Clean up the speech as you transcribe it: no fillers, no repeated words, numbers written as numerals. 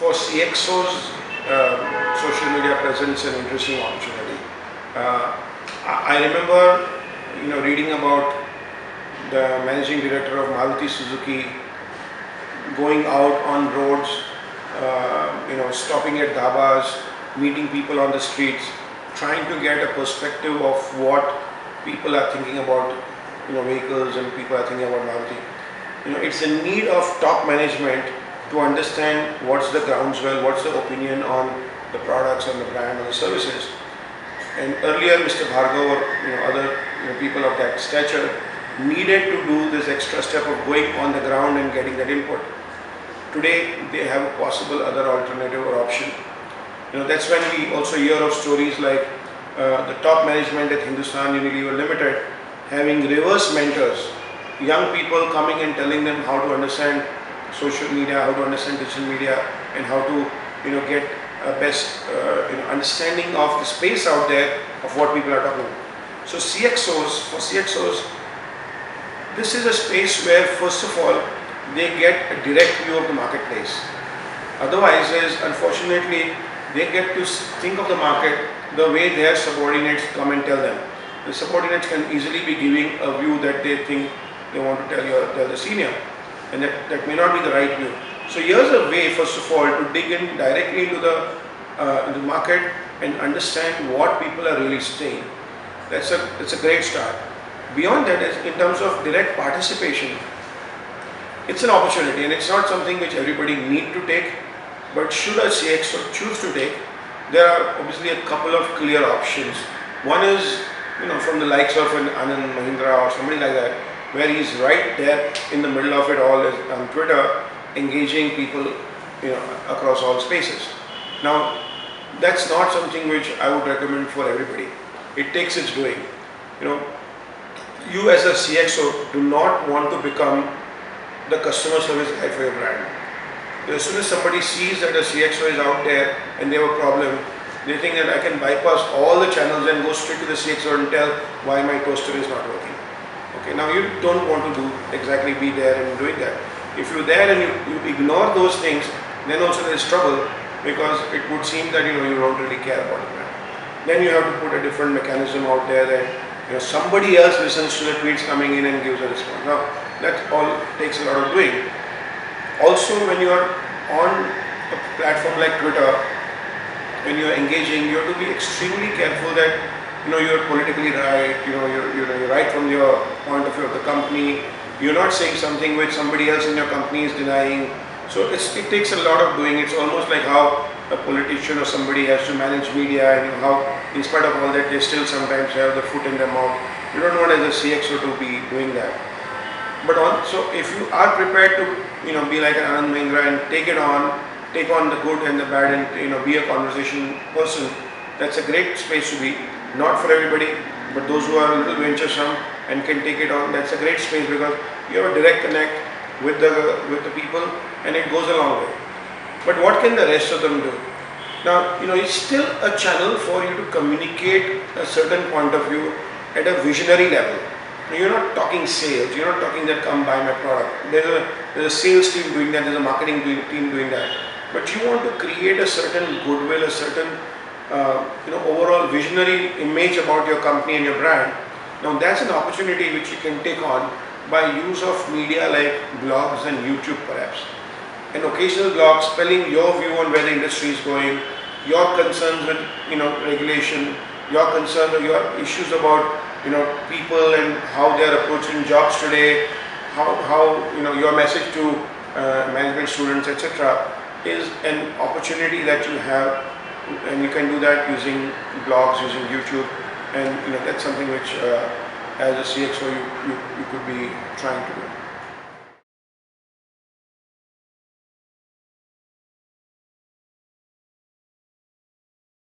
for CXO's social media presence an interesting opportunity. I remember, reading about the managing director of Maruti Suzuki going out on roads, stopping at dhabas, meeting people on the streets, trying to get a perspective of what people are thinking about, vehicles and people are thinking about Maruti. It's a need of top management to understand what's the groundswell, what's the opinion on the products, on the brand, on the services. And earlier, Mr. Bhargav or other people of that stature needed to do this extra step of going on the ground and getting that input. Today, they have a possible other alternative or option. That's when we also hear of stories like the top management at Hindustan Unilever Limited having reverse mentors, young people coming and telling them how to understand social media, how to understand digital media, and how to get a best understanding of the space out there of what people are talking about. So for CXOs, this is a space where first of all they get a direct view of the marketplace. Otherwise, unfortunately, they get to think of the market the way their subordinates come and tell them. The subordinates can easily be giving a view that they think they want to tell the senior, and that may not be the right view. So here's a way, first of all, to dig in directly into the market and understand what people are really saying. That's a great start. Beyond that, in terms of direct participation, it's an opportunity, and it's not something which everybody need to take, but should a CXO choose to take, there are obviously a couple of clear options. One is, from the likes of an Anand Mahindra or somebody like that, where he's right there in the middle of it all on Twitter, engaging people, across all spaces. Now, that's not something which I would recommend for everybody. It takes its doing. You as a CXO do not want to become the customer service guy for your brand. As soon as somebody sees that a CXO is out there and they have a problem, they think that I can bypass all the channels and go straight to the CXO and tell why my toaster is not working. Okay, now you don't want to exactly be there and doing that. If you're there and you ignore those things, then also there is trouble, because it would seem that you don't really care about the brand. Then you have to put a different mechanism out there that somebody else listens to the tweets coming in and gives a response. Now that all takes a lot of doing. Also, when you are on a platform like Twitter, when you are engaging, you have to be extremely careful that you're politically right. You're right from your point of view of the company. You're not saying something which somebody else in your company is denying. So it takes a lot of doing. It's almost like how a politician or somebody has to manage media, and how, in spite of all that, they still sometimes have the foot in their mouth. You don't want as a CXO to be doing that. But also, if you are prepared to be like an Anand Mahindra and take on the good and the bad, and be a conversation person, that's a great space to be. Not for everybody, but those who are a little venturesome and can take it on, that's a great space, because you have a direct connect with the people, and it goes a long way. But what can the rest of them do? Now, it's still a channel for you to communicate a certain point of view at a visionary level. You're not talking sales, you're not talking that come buy my product. There's a sales team doing that, there's a marketing team doing that. But you want to create a certain goodwill, a certain overall visionary image about your company and your brand. Now that's an opportunity which you can take on by use of media like blogs and YouTube perhaps. An occasional blog spelling your view on where the industry is going, your concerns with regulation, your concerns or your issues about people and how they are approaching jobs today, how your message to management students, etc., is an opportunity that you have, and you can do that using blogs, using YouTube, and that's something which as a CXO you could be trying to do.